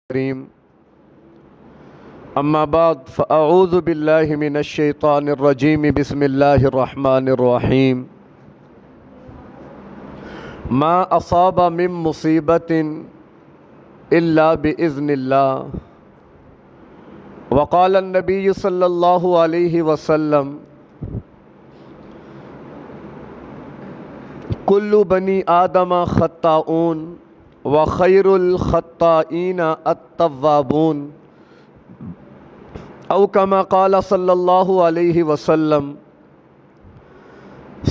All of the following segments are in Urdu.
الكريم أما بعد فأعوذ بالله من الشيطان الرجيم بسم الله الرحمن الرحيم ما أصاب من مصيبة إلا بإذن الله وقال النبي صلى الله عليه وسلم كل بني آدم خطاؤون وخير الخطائين التوابون او كما قال صلی اللہ علیہ وسلم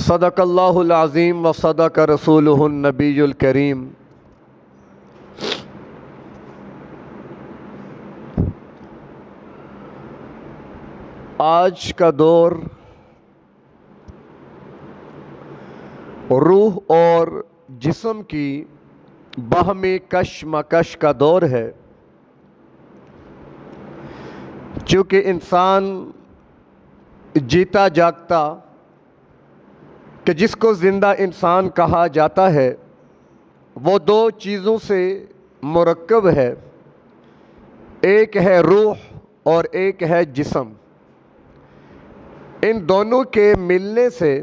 صدق اللہ العظیم وصدق رسولہ النبی الکریم۔ آج کا دور روح اور جسم کی باہمی کشمکش کا دور ہے، چونکہ انسان جیتا جاگتا کہ جس کو زندہ انسان کہا جاتا ہے وہ دو چیزوں سے مرکب ہے، ایک ہے روح اور ایک ہے جسم۔ ان دونوں کے ملنے سے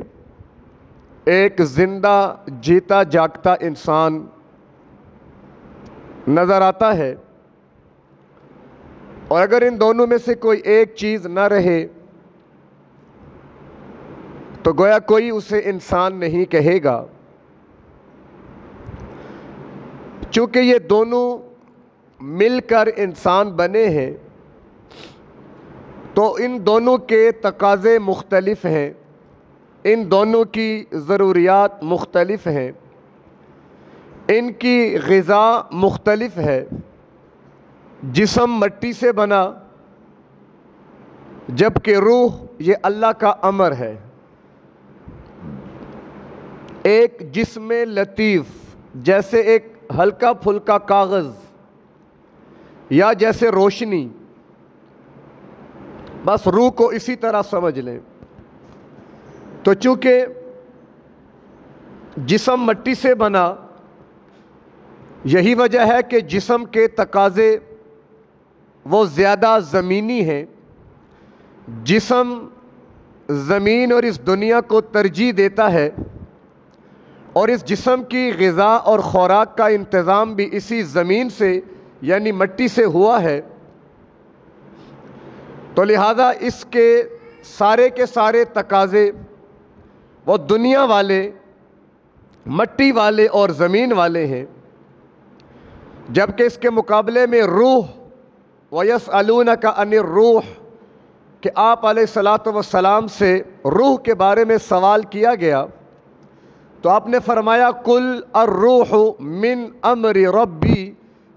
ایک زندہ جیتا جاگتا انسان نظر آتا ہے، اور اگر ان دونوں میں سے کوئی ایک چیز نہ رہے تو گویا کوئی اسے انسان نہیں کہے گا، چونکہ یہ دونوں مل کر انسان بنے ہیں تو ان دونوں کے تقاضے مختلف ہیں، ان دونوں کی ضروریات مختلف ہیں، ان کی غذا مختلف ہے۔ جسم مٹی سے بنا جبکہ روح یہ اللہ کا امر ہے۔ ایک جسم لطیف جیسے ایک ہلکا پھلکا کاغذ یا جیسے روشنی، بس روح کو اسی طرح سمجھ لیں۔ تو چونکہ جسم مٹی سے بنا، یہی وجہ ہے کہ جسم کے تقاضے وہ زیادہ زمینی ہیں۔ جسم زمین اور اس دنیا کو ترجیح دیتا ہے، اور اس جسم کی غذا اور خوراک کا انتظام بھی اسی زمین سے یعنی مٹی سے ہوا ہے، تو لہذا اس کے سارے تقاضے وہ دنیا والے، مٹی والے اور زمین والے ہیں، جبکہ اس کے مقابلے میں روح وَيَسْأَلُونَكَ عَنِ الرُّوحِ کہ آپ علیہ الصلاۃ والسلام سے روح کے بارے میں سوال کیا گیا، تو آپ نے فرمایا قُلْ الرُّوحُ مِنْ أَمْرِ رَبِّي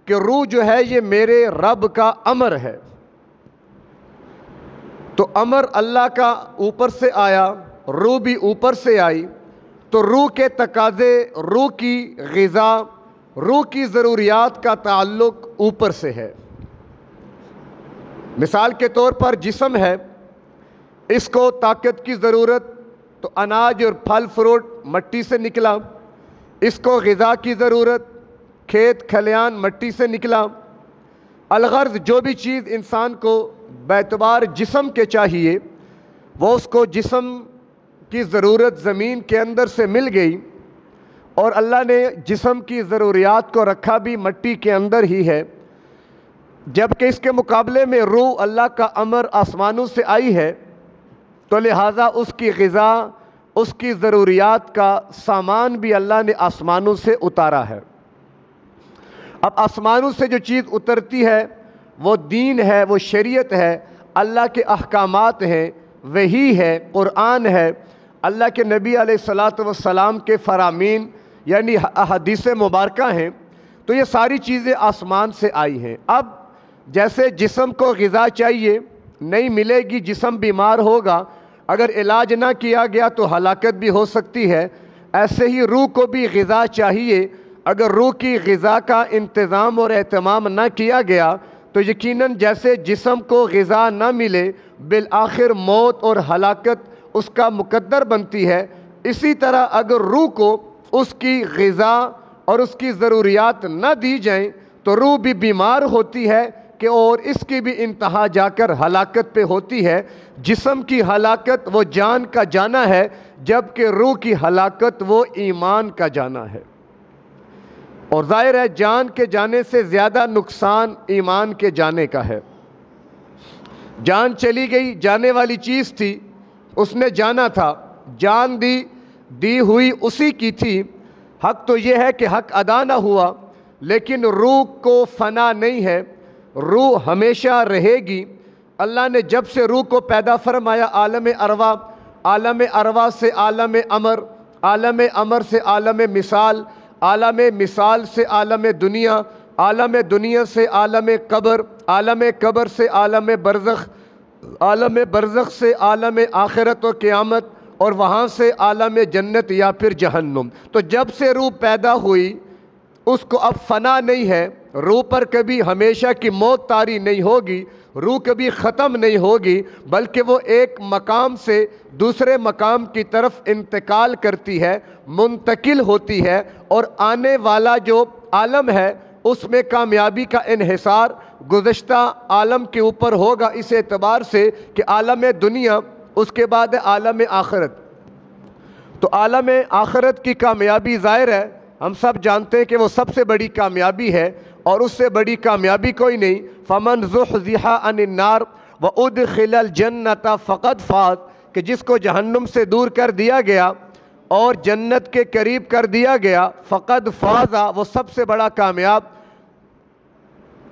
کہ روح جو ہے یہ میرے رب کا امر ہے۔ تو امر اللہ کا اوپر سے آیا، روح بھی اوپر سے آئی، تو روح کے تقاضے، روح کی غذا، روح کی ضروریات کا تعلق اوپر سے ہے۔ مثال کے طور پر جسم ہے، اس کو طاقت کی ضرورت، تو اناج اور پھل فروٹ مٹی سے نکلا، اس کو غذا کی ضرورت، کھیت کھلیان مٹی سے نکلا۔ الغرض جو بھی چیز انسان کو باعتبار جسم کے چاہیے وہ اس کو جسم کی ضرورت زمین کے اندر سے مل گئی، اور اللہ نے جسم کی ضروریات کو رکھا بھی مٹی کے اندر ہی ہے، جبکہ اس کے مقابلے میں روح اللہ کا امر آسمانوں سے آئی ہے، تو لہٰذا اس کی غذا، اس کی ضروریات کا سامان بھی اللہ نے آسمانوں سے اتارا ہے۔ اب آسمانوں سے جو چیز اترتی ہے وہ دین ہے، وہ شریعت ہے، اللہ کے احکامات ہیں، وحی ہے، قرآن ہے، اللہ کے نبی علیہ الصلاۃ والسلام کے فرامین یعنی احادیث مبارکہ ہیں، تو یہ ساری چیزیں آسمان سے آئی ہیں۔ اب جیسے جسم کو غذا چاہیے، نہیں ملے گی جسم بیمار ہوگا، اگر علاج نہ کیا گیا تو ہلاکت بھی ہو سکتی ہے، ایسے ہی روح کو بھی غذا چاہیے، اگر روح کی غذا کا انتظام اور اہتمام نہ کیا گیا تو یقیناً جیسے جسم کو غذا نہ ملے بالآخر موت اور ہلاکت اس کا مقدر بنتی ہے، اسی طرح اگر روح کو اس کی غذا اور اس کی ضروریات نہ دی جائیں تو تو روح بھی بیمار ہوتی ہے کہ اور اس کی بھی انتہا جا کر ہلاکت پہ ہوتی ہے۔ جسم کی ہلاکت وہ جان کا جانا ہے، جبکہ روح کی ہلاکت وہ ایمان کا جانا ہے۔ اور ظاہر ہے جان کے جانے سے زیادہ نقصان ایمان کے جانے کا ہے۔ جان چلی گئی، جانے والی چیز تھی، اس نے جانا تھا، جان دی ہوئی اسی کی تھی۔ حق تو یہ ہے کہ حق ادا نہ ہوا، لیکن روح کو فنا نہیں ہے، روح ہمیشہ رہے گی۔ اللہ نے جب سے روح کو پیدا فرمایا عالم ارواح، عالم ارواح سے عالم امر، عالم امر سے عالم مثال، عالم مثال سے عالم دنیا، عالم دنیا سے عالم قبر، عالم قبر سے عالم برزخ، عالم برزخ سے عالم آخرت و قیامت، اور وہاں سے عالم جنت یا پھر جہنم۔ تو جب سے روح پیدا ہوئی اس کو اب فنا نہیں ہے، روح پر کبھی ہمیشہ کی موت طاری نہیں ہوگی، روح کبھی ختم نہیں ہوگی، بلکہ وہ ایک مقام سے دوسرے مقام کی طرف انتقال کرتی ہے، منتقل ہوتی ہے، اور آنے والا جو عالم ہے اس میں کامیابی کا انحصار گزشتہ عالم کے اوپر ہوگا، اس اعتبار سے کہ عالم دنیا اس کے بعد عالم آخرت۔ تو عالم آخرت کی کامیابی ظاہر ہے، ہم سب جانتے ہیں کہ وہ سب سے بڑی کامیابی ہے، اور اس سے بڑی کامیابی کوئی نہیں۔ فمن زحزح عن النار وادخل الجنة فقد فاز، کہ جس کو جہنم سے دور کر دیا گیا اور جنت کے قریب کر دیا گیا، فقد فاز، وہ سب سے بڑا کامیاب۔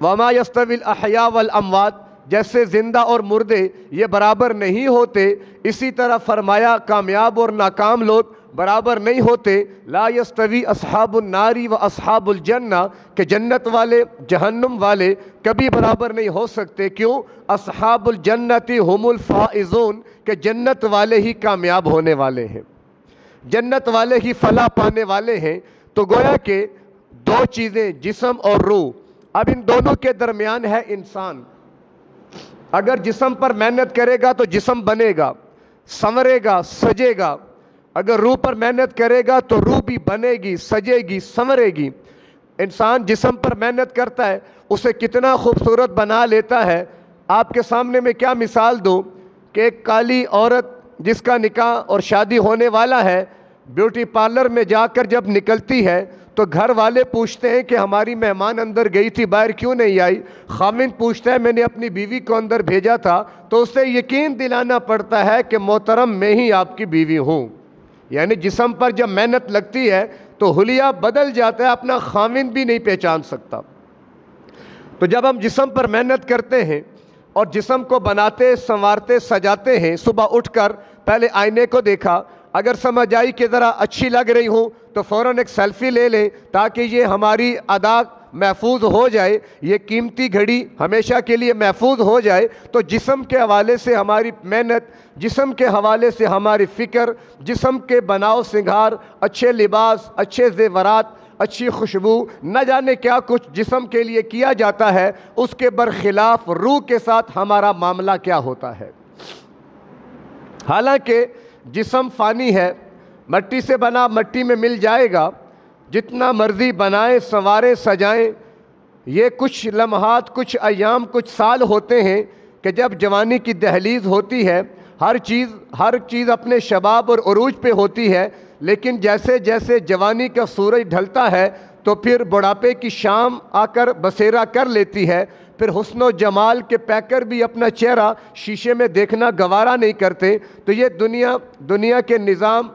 وما يستوي الاحياء والاموات، جیسے زندہ اور مردے یہ برابر نہیں ہوتے، اسی طرح فرمایا کامیاب اور ناکام لوگ برابر نہیں ہوتے۔ لا يستوي اصحاب النار و اصحاب الجنہ، کہ جنت والے جہنم والے کبھی برابر نہیں ہو سکتے۔ کیوں؟ اصحاب الجنت هم الفائزون، کہ جنت والے ہی کامیاب ہونے والے ہیں، جنت والے ہی فلاح پانے والے ہیں۔ تو گویا کہ دو چیزیں، جسم اور روح، اب ان دونوں کے درمیان ہے انسان۔ اگر جسم پر محنت کرے گا تو جسم بنے گا، سنورے گا، سجے گا۔ اگر روح پر محنت کرے گا تو روح بھی بنے گی، سجے گی، سنورے گی۔ انسان جسم پر محنت کرتا ہے، اسے کتنا خوبصورت بنا لیتا ہے۔ آپ کے سامنے میں کیا مثال دوں کہ ایک کالی عورت جس کا نکاح اور شادی ہونے والا ہے، بیوٹی پارلر میں جا کر جب نکلتی ہے تو گھر والے پوچھتے ہیں کہ ہماری مہمان اندر گئی تھی، باہر کیوں نہیں آئی؟ خاوند پوچھتا ہے میں نے اپنی بیوی کو اندر بھیجا تھا، تو اسے یقین دلانا پڑتا ہے کہ محترم میں ہی آپ کی بیوی ہوں۔ یعنی جسم پر جب محنت لگتی ہے تو حلیہ بدل جاتا ہے، اپنا خاوند بھی نہیں پہچان سکتا۔ تو جب ہم جسم پر محنت کرتے ہیں اور جسم کو بناتے، سنوارتے، سجاتے ہیں، صبح اٹھ کر پہلے آئینے کو دیکھا، اگر سمجھ آئی کہ ذرا اچھی لگ رہی ہوں تو فوراً ایک سیلفی لے لیں تاکہ یہ ہماری ادا محفوظ ہو جائے، یہ قیمتی گھڑی ہمیشہ کے لیے محفوظ ہو جائے۔ تو جسم کے حوالے سے ہماری محنت، جسم کے حوالے سے ہماری فکر، جسم کے بناؤ سنگھار، اچھے لباس، اچھے زیورات، اچھی خوشبو، نہ جانے کیا کچھ جسم کے لیے کیا جاتا ہے، اس کے برخلاف روح کے ساتھ ہمارا معاملہ کیا ہوتا ہے۔ حالانکہ جسم فانی ہے، مٹی سے بنا مٹی میں مل جائے گا، جتنا مرضی بنائیں، سنواریں، سجائیں۔ یہ کچھ لمحات، کچھ ایام، کچھ سال ہوتے ہیں کہ جب جوانی کی دہلیز ہوتی ہے، ہر چیز اپنے شباب اور عروج پہ ہوتی ہے، لیکن جیسے جیسے جوانی کا سورج ڈھلتا ہے تو پھر بڑھاپے کی شام آ کر بسیرا کر لیتی ہے، پھر حسن و جمال کے پیکر بھی اپنا چہرہ شیشے میں دیکھنا گوارا نہیں کرتے۔ تو یہ دنیا کے نظام،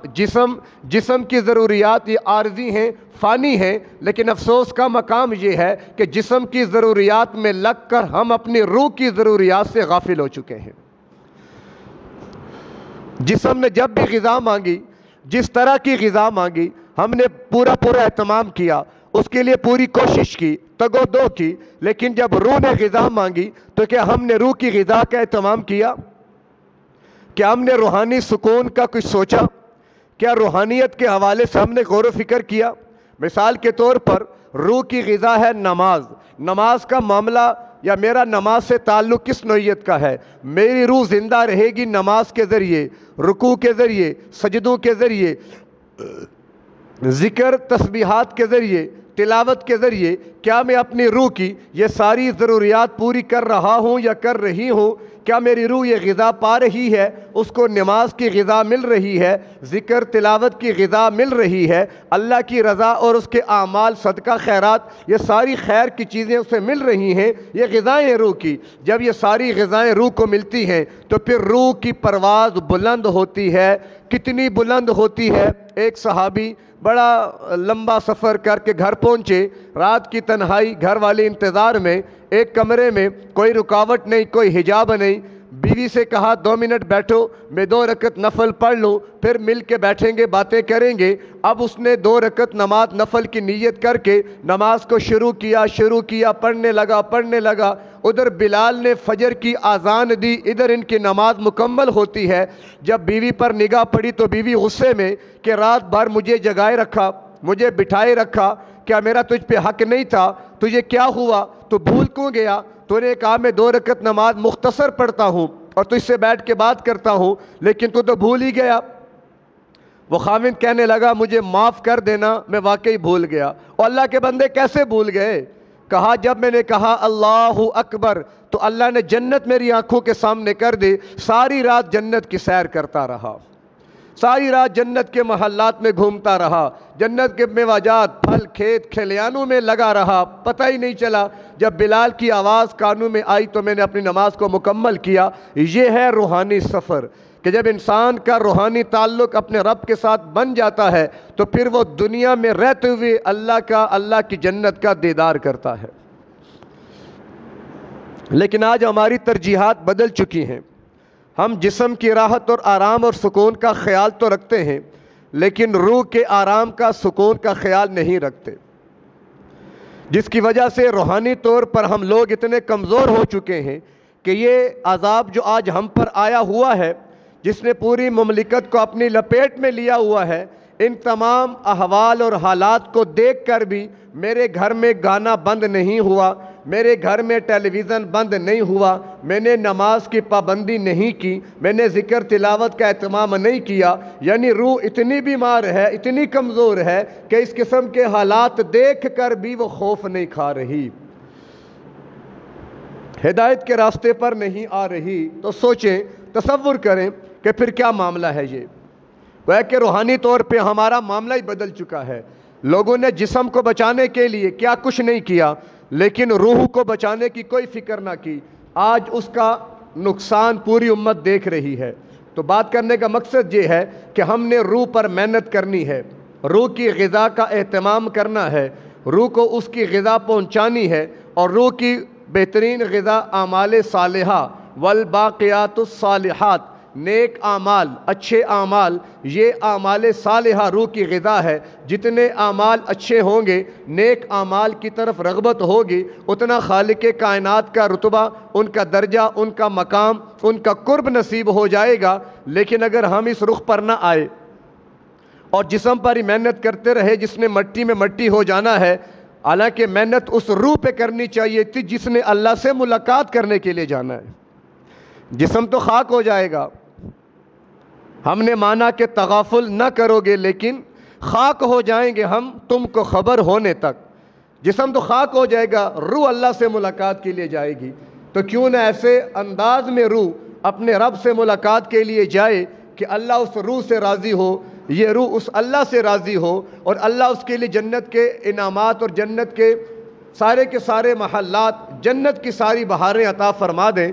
جسم کی ضروریات یہ عارضی ہیں، فانی ہیں، لیکن افسوس کا مقام یہ ہے کہ جسم کی ضروریات میں لگ کر ہم اپنی روح کی ضروریات سے غافل ہو چکے ہیں۔ جسم نے جب بھی غذا مانگی، جس طرح کی غذا مانگی، ہم نے پورا اہتمام کیا، اس کے لیے پوری کوشش کی، تگ و دو کی، لیکن جب روح نے غذا مانگی تو کیا ہم نے روح کی غذا کا اہتمام کیا؟ کیا ہم نے روحانی سکون کا کچھ سوچا؟ کیا روحانیت کے حوالے سے ہم نے غور و فکر کیا؟ مثال کے طور پر روح کی غذا ہے نماز۔ نماز کا معاملہ یا میرا نماز سے تعلق کس نوعیت کا ہے؟ میری روح زندہ رہے گی نماز کے ذریعے، رکوع کے ذریعے، سجدوں کے ذریعے، ذکر تسبیحات کے ذریعے، تلاوت کے ذریعے۔ کیا میں اپنی روح کی یہ ساری ضروریات پوری کر رہا ہوں یا کر رہی ہوں؟ کیا میری روح یہ غذا پا رہی ہے؟ اس کو نماز کی غذا مل رہی ہے، ذکر تلاوت کی غذا مل رہی ہے، اللہ کی رضا اور اس کے اعمال صدقہ خیرات یہ ساری خیر کی چیزیں اسے مل رہی ہیں، یہ غذائیں ہیں روح کی۔ جب یہ ساری غذائیں روح کو ملتی ہیں تو پھر روح کی پرواز بلند ہوتی ہے۔ کتنی بلند ہوتی ہے؟ ایک صحابی بڑا لمبا سفر کر کے گھر پہنچے، رات کی تنہائی، گھر والے انتظار میں، ایک کمرے میں، کوئی رکاوٹ نہیں، کوئی حجاب نہیں۔ بیوی سے کہا 2 منٹ بیٹھو، میں 2 رکعت نفل پڑھ لوں، پھر مل کے بیٹھیں گے، باتیں کریں گے۔ اب اس نے 2 رکعت نماز نفل کی نیت کر کے نماز کو شروع کیا، پڑھنے لگا۔ ادھر بلال نے فجر کی اذان دی، ادھر ان کی نماز مکمل ہوتی ہے۔ جب بیوی پر نگاہ پڑی تو بیوی غصے میں کہ رات بھر مجھے جگائے رکھا، مجھے بٹھائے رکھا، کیا میرا تجھ پہ حق نہیں تھا؟ تجھے کیا ہوا؟ تو بھول کیوں گیا؟ تو نے کہا میں 2 رکعت نماز مختصر پڑھتا ہوں اور تجھ سے بیٹھ کے بات کرتا ہوں، لیکن تو بھول ہی گیا۔ وہ خاوند کہنے لگا مجھے معاف کر دینا، میں واقعی بھول گیا۔ اور اللہ کے بندے کیسے بھول گئے؟ کہا جب میں نے کہا اللہ اکبر تو اللہ نے جنت میری آنکھوں کے سامنے کر دی، ساری رات جنت کی سیر کرتا رہا، ساری رات جنت کے محلات میں گھومتا رہا، جنت کے میوجات، پھل، کھیت کھلیانوں میں لگا رہا، پتہ ہی نہیں چلا۔ جب بلال کی آواز کانوں میں آئی تو میں نے اپنی نماز کو مکمل کیا۔ یہ ہے روحانی سفر کہ جب انسان کا روحانی تعلق اپنے رب کے ساتھ بن جاتا ہے تو پھر وہ دنیا میں رہتے ہوئے اللہ کی جنت کا دیدار کرتا ہے۔ لیکن آج ہماری ترجیحات بدل چکی ہیں۔ ہم جسم کی راحت اور آرام اور سکون کا خیال تو رکھتے ہیں، لیکن روح کے آرام کا، سکون کا خیال نہیں رکھتے، جس کی وجہ سے روحانی طور پر ہم لوگ اتنے کمزور ہو چکے ہیں کہ یہ عذاب جو آج ہم پر آیا ہوا ہے، جس نے پوری مملکت کو اپنی لپیٹ میں لیا ہوا ہے، ان تمام احوال اور حالات کو دیکھ کر بھی میرے گھر میں گانا بند نہیں ہوا، میرے گھر میں ٹیلی ویژن بند نہیں ہوا، میں نے نماز کی پابندی نہیں کی، میں نے ذکر تلاوت کا اہتمام نہیں کیا۔ یعنی روح اتنی بیمار ہے، اتنی کمزور ہے کہ اس قسم کے حالات دیکھ کر بھی وہ خوف نہیں کھا رہی، ہدایت کے راستے پر نہیں آ رہی۔ تو سوچیں، تصور کریں کہ پھر کیا معاملہ ہے یہ؟ وہ ہے کہ روحانی طور پہ ہمارا معاملہ ہی بدل چکا ہے۔ لوگوں نے جسم کو بچانے کے لیے کیا کچھ نہیں کیا، لیکن روح کو بچانے کی کوئی فکر نہ کی۔ آج اس کا نقصان پوری امت دیکھ رہی ہے۔ تو بات کرنے کا مقصد یہ ہے کہ ہم نے روح پر محنت کرنی ہے، روح کی غذا کا اہتمام کرنا ہے، روح کو اس کی غذا پہنچانی ہے، اور روح کی بہترین غذا اعمال صالحہ والباقیات الصالحات، نیک اعمال، اچھے اعمال، یہ اعمال صالحہ روح کی غذا ہے۔ جتنے اعمال اچھے ہوں گے، نیک اعمال کی طرف رغبت ہوگی، اتنا خالق کائنات کا رتبہ، ان کا درجہ، ان کا مقام، ان کا قرب نصیب ہو جائے گا۔ لیکن اگر ہم اس رخ پر نہ آئے اور جسم پر ہی محنت کرتے رہے جس نے مٹی میں مٹی ہو جانا ہے، حالانکہ محنت اس روح پہ کرنی چاہیے تھی جس نے اللہ سے ملاقات کرنے کے لیے جانا ہے۔ جسم تو خاک ہو جائے گا، ہم نے مانا کہ تغافل نہ کرو گے، لیکن خاک ہو جائیں گے ہم تم کو خبر ہونے تک۔ جسم تو خاک ہو جائے گا، روح اللہ سے ملاقات کے لیے جائے گی۔ تو کیوں نہ ایسے انداز میں روح اپنے رب سے ملاقات کے لیے جائے کہ اللہ اس روح سے راضی ہو، یہ روح اس اللہ سے راضی ہو، اور اللہ اس کے لیے جنت کے انعامات اور جنت کے سارے محلات، جنت کی ساری بہاریں عطا فرما دیں۔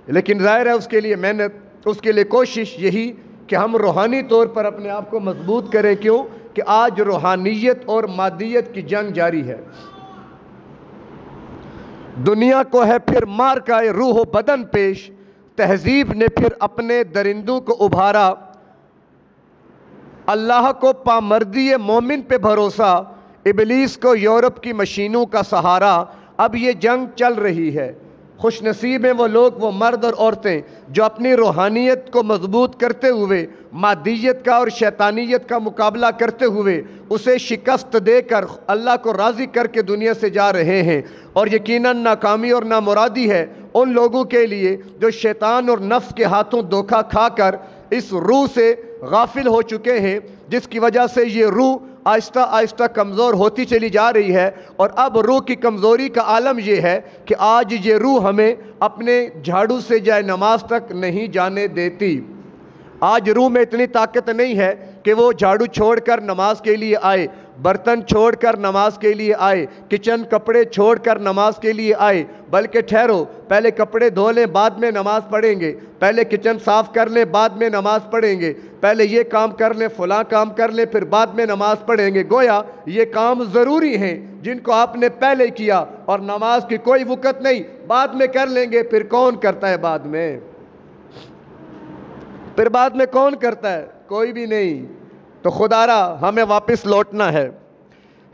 لیکن ظاہر ہے اس کے لیے محنت، اس کے لیے کوشش یہی کہ ہم روحانی طور پر اپنے آپ کو مضبوط کریں۔ کیوں کہ آج روحانیت اور مادیت کی جنگ جاری ہے۔ دنیا کو ہے پھر مارکہ روح و بدن پیش، تہذیب نے پھر اپنے درندوں کو ابھارا، اللہ کو پامردی مومن پہ بھروسہ، ابلیس کو یورپ کی مشینوں کا سہارا۔ اب یہ جنگ چل رہی ہے۔ خوش نصیب ہیں وہ لوگ، وہ مرد اور عورتیں جو اپنی روحانیت کو مضبوط کرتے ہوئے، مادیت کا اور شیطانیت کا مقابلہ کرتے ہوئے اسے شکست دے کر اللہ کو راضی کر کے دنیا سے جا رہے ہیں۔ اور یقیناً ناکامی اور نامرادی ہے ان لوگوں کے لیے جو شیطان اور نفس کے ہاتھوں دھوکہ کھا کر اس روح سے غافل ہو چکے ہیں، جس کی وجہ سے یہ روح آہستہ آہستہ کمزور ہوتی چلی جا رہی ہے، اور اب روح کی کمزوری کا عالم یہ ہے کہ آج یہ روح ہمیں اپنے جھاڑو سے جائے نماز تک نہیں جانے دیتی۔ آج روح میں اتنی طاقت نہیں ہے کہ وہ جھاڑو چھوڑ کر نماز کے لیے آئے، برتن چھوڑ کر نماز کے لیے آئے، کچن کپڑے چھوڑ کر نماز کے لیے آئے، بلکہ ٹھہرو، پہلے کپڑے دھو لیں بعد میں نماز پڑھیں گے، پہلے کچن صاف کر لیں بعد میں نماز پڑھیں گے، پہلے یہ کام کر لیں فلاں کام کر لیں پھر بعد میں نماز پڑھیں گے۔ گویا یہ کام ضروری ہیں جن کو آپ نے پہلے کیا، اور نماز کی کوئی وقت نہیں، بعد میں کر لیں گے۔ پھر کون کرتا ہے بعد میں؟ پھر بعد میں کون کرتا ہے؟ کوئی بھی نہیں۔ تو خدا را ہمیں واپس لوٹنا ہے،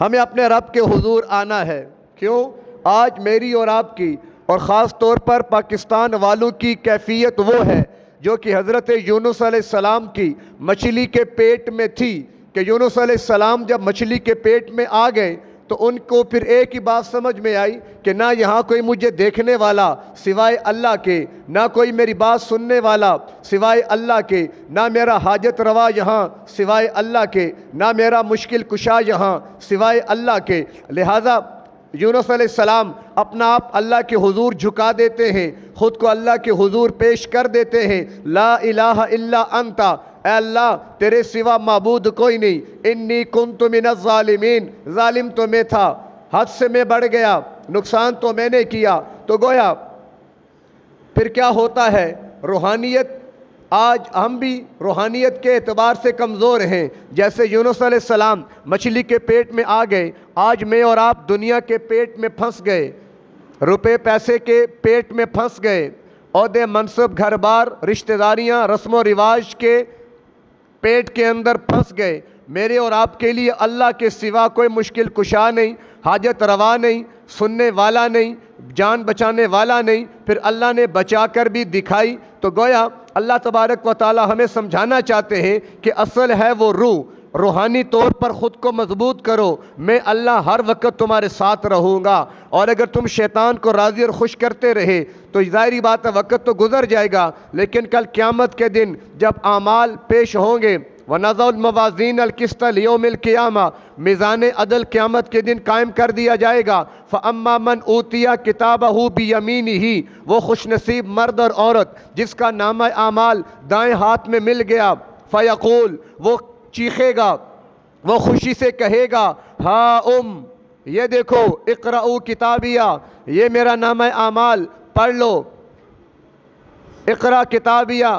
ہمیں اپنے رب کے حضور آنا ہے۔ کیوں؟ آج میری اور آپ کی اور خاص طور پر پاکستان والوں کی کیفیت وہ ہے جو کہ حضرت یونس علیہ السلام کی مچھلی کے پیٹ میں تھی، کہ یونس علیہ السلام جب مچھلی کے پیٹ میں آ گئے تو ان کو پھر ایک ہی بات سمجھ میں آئی کہ نہ یہاں کوئی مجھے دیکھنے والا سوائے اللہ کے، نہ کوئی میری بات سننے والا سوائے اللہ کے، نہ میرا حاجت روا یہاں سوائے اللہ کے، نہ میرا مشکل کشا یہاں سوائے اللہ کے۔ لہٰذا یونس علیہ السلام اپنا آپ اللہ کے حضور جھکا دیتے ہیں، خود کو اللہ کے حضور پیش کر دیتے ہیں۔ لا الہ الا انت، اے اللہ تیرے سوا معبود کوئی نہیں، انی کنت من الظالمین، ظالم تو میں تھا، حد سے میں بڑھ گیا، نقصان تو میں نے کیا۔ تو گویا پھر کیا ہوتا ہے؟ روحانیت، آج ہم بھی روحانیت کے اعتبار سے کمزور ہیں، جیسے یونس علیہ السلام مچھلی کے پیٹ میں آ گئے، آج میں اور آپ دنیا کے پیٹ میں پھنس گئے، روپے پیسے کے پیٹ میں پھنس گئے، عہدے منصب گھر بار رشتہ داریاں رسم و رواج کے پیٹ کے اندر پھنس گئے۔ میرے اور آپ کے لیے اللہ کے سوا کوئی مشکل کشا نہیں، حاجت روا نہیں، سننے والا نہیں، جان بچانے والا نہیں، پھر اللہ نے بچا کر بھی دکھائی۔ تو گویا اللہ تبارک و تعالی ہمیں سمجھانا چاہتے ہیں کہ اصل ہے وہ روح، روحانی طور پر خود کو مضبوط کرو، میں اللہ ہر وقت تمہارے ساتھ رہوں گا۔ اور اگر تم شیطان کو راضی اور خوش کرتے رہے تو ظاہری بات ہے وقت تو گزر جائے گا، لیکن کل قیامت کے دن جب اعمال پیش ہوں گے، وَنَضَعُ الْمَوَازِينَ الْقِسْطَ لِيَوْمِ الْقِيَامَةِ، میزان عدل قیامت کے دن قائم کر دیا جائے گا۔ فَأَمَّا مَنْ أُوتِيَ كِتَابَهُ بِيَمِينِهِ، وہ خوش نصیب مرد اور عورت جس کا نامہ اعمال دائیں ہاتھ میں مل گیا، فَيَقُول، وہ چیخے گا، وہ خوشی سے کہے گا، ہا یہ دیکھو، اقرؤ کتابیہ، یہ میرا نامہ اعمال پڑھ لو، اقرا کتابیہ،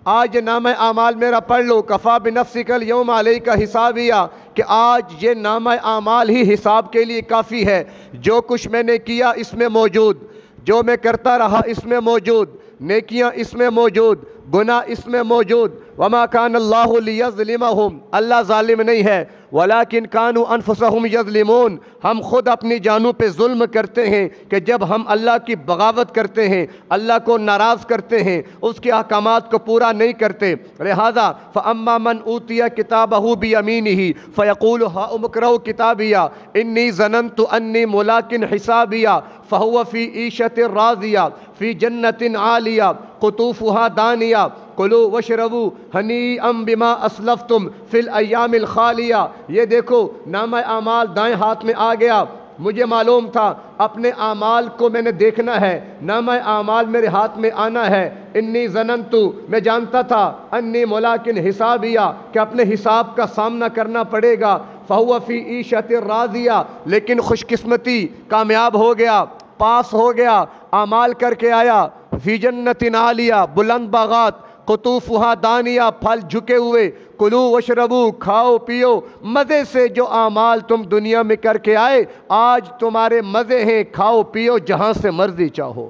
آج یہ نامہ اعمال میرا پڑھ لو، کفا بنفسک اليوم علیک حسابیہ، کہ آج یہ نامہ اعمال ہی حساب کے لیے کافی ہے۔ جو کچھ میں نے کیا اس میں موجود، جو میں کرتا رہا اس میں موجود، نیکیاں اس میں موجود، گناہ اس میں موجود۔ وما کان اللہ لیظلمہم، اللہ ظالم نہیں ہے، ولیکن کانوا انفسہم یظلمون، ہم خود اپنی جانوں پہ ظلم کرتے ہیں کہ جب ہم اللہ کی بغاوت کرتے ہیں، اللہ کو ناراض کرتے ہیں، اس کے احکامات کو پورا نہیں کرتے۔ لہذا فاما من اوتی کتابہ بیمینہ فیقول ہاؤم اقرؤوا کتابیہ انی ظننت انی ملاق حسابیہ فہو فی عیشۃ راضیہ فی جنت عالیہ قطوفها دانیہ کلوا واشربوا ہنیئا بما اسلفتم فی الایام الخالیہ۔ یہ دیکھو نامہ اعمال دائیں ہاتھ میں آ گیا، مجھے معلوم تھا اپنے اعمال کو میں نے دیکھنا ہے، نامہ اعمال میرے ہاتھ میں آنا ہے۔ انی ظننت، میں جانتا تھا، انی ملاق حسابیہ، کہ اپنے حساب کا سامنا کرنا پڑے گا۔ فہو فی عیشۃ راضیہ، لیکن خوش قسمتی، کامیاب ہو گیا، پاس ہو گیا، اعمال کر کے آیا۔ فی جنت عالیہ، بلند باغات، قطوفها دانیہ، پھل جھکے ہوئے، کلو وشربو، کھاؤ پیو مزے سے، جو اعمال تم دنیا میں کر کے آئے آج تمہارے مزے ہیں، کھاؤ پیو جہاں سے مرضی چاہو۔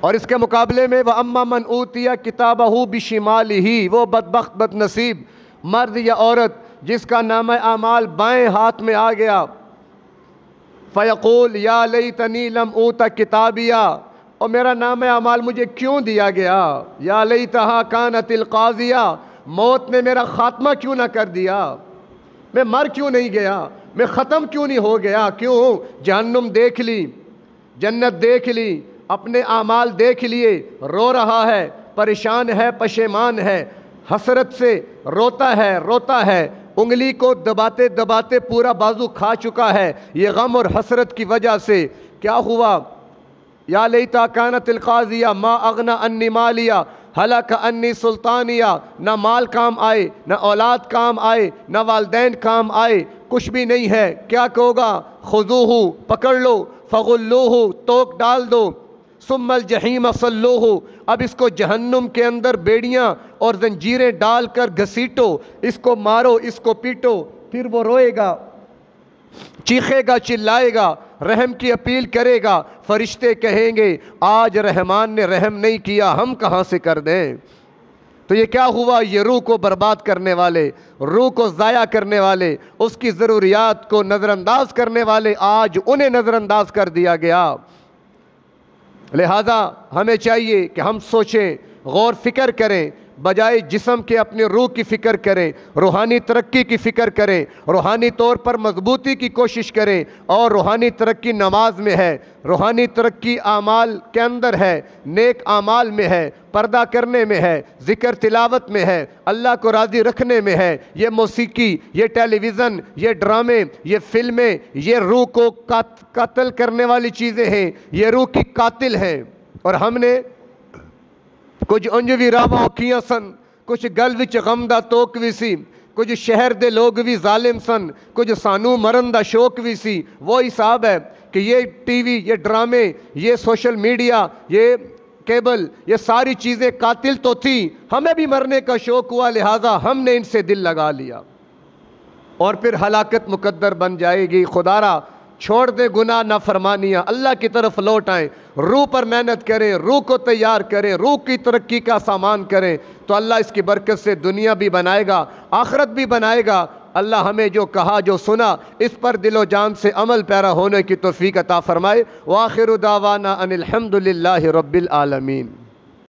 اور اس کے مقابلے میں وَأَمَّا مَنْ أُوتِيَ كِتَابَهُ بِشِمَالِهِ، وہ بدبخت بد نصیب مرد یا عورت جس کا نامہ اعمال بائیں ہاتھ میں آ گیا، فَيَقُولُ يَا لَيْتَنِي لَمْ أُوتَ كِتَابِيَهْ، اور میرا نامہ اعمال مجھے کیوں دیا گیا، یا لیتہا کانت القاضیہ، موت نے میرا خاتمہ کیوں نہ کر دیا، میں مر کیوں نہیں گیا، میں ختم کیوں نہیں ہو گیا۔ کیوں؟ جہنم دیکھ لی، جنت دیکھ لی، اپنے اعمال دیکھ لیے، رو رہا ہے، پریشان ہے، پشیمان ہے، حسرت سے روتا ہے انگلی کو دباتے دباتے پورا بازو کھا چکا ہے، یہ غم اور حسرت کی وجہ سے کیا ہوا؟ یا لیتا کانت القاضیہ ما اغنی انی مالیہ ہلاک انی سلطانیہ، نہ مال کام آئے، نہ اولاد کام آئے، نہ والدین کام آئے، کچھ بھی نہیں ہے، کیا کہو گا؟ خذوہ، پکڑ لو، فغلوہ، توک ڈال دو، ثم الجحیم صلوہ، اب اس کو جہنم کے اندر بیڑیاں اور زنجیریں ڈال کر گھسیٹو، اس کو مارو، اس کو پیٹو، پھر وہ روئے گا، چیخے گا، چلائے گا، رحم کی اپیل کرے گا، فرشتے کہیں گے آج رحمان نے رحم نہیں کیا، ہم کہاں سے کر دیں؟ تو یہ کیا ہوا؟ یہ روح کو برباد کرنے والے، روح کو ضائع کرنے والے، اس کی ضروریات کو نظر انداز کرنے والے، آج انہیں نظر انداز کر دیا گیا۔ لہذا ہمیں چاہیے کہ ہم سوچیں، غور فکر کریں، بجائے جسم کے اپنے روح کی فکر کریں، روحانی ترقی کی فکر کریں، روحانی طور پر مضبوطی کی کوشش کریں، اور روحانی ترقی نماز میں ہے، روحانی ترقی اعمال کے اندر ہے، نیک اعمال میں ہے، پردہ کرنے میں ہے، ذکر تلاوت میں ہے، اللہ کو راضی رکھنے میں ہے۔ یہ موسیقی، یہ ٹیلی ویژن، یہ ڈرامے، یہ فلمیں، یہ روح کو قتل کرنے والی چیزیں ہیں، یہ روح کی قاتل ہیں، اور ہم نے کچھ انجوی راواں کیاں سن، کچھ گل وچ غم دا توک وی سی، کچھ شہر دے لوگ بھی ظالم سن، کچھ سانو مرن دا شوق بھی سی۔ وہ حساب ہے کہ یہ ٹی وی، یہ ڈرامے، یہ سوشل میڈیا، یہ کیبل، یہ ساری چیزیں قاتل تو تھی، ہمیں بھی مرنے کا شوق ہوا، لہٰذا ہم نے ان سے دل لگا لیا، اور پھر ہلاکت مقدر بن جائے گی۔ خدا را چھوڑ دے گناہ نافرمانیاں، اللہ کی طرف لوٹ آئیں، روح پر محنت کریں، روح کو تیار کریں، روح کی ترقی کا سامان کریں، تو اللہ اس کی برکت سے دنیا بھی بنائے گا، آخرت بھی بنائے گا۔ اللہ ہمیں جو کہا، جو سنا، اس پر دل و جان سے عمل پیرا ہونے کی توفیق عطا فرمائے۔ وآخر دعوانا ان الحمد للہ رب العالمین۔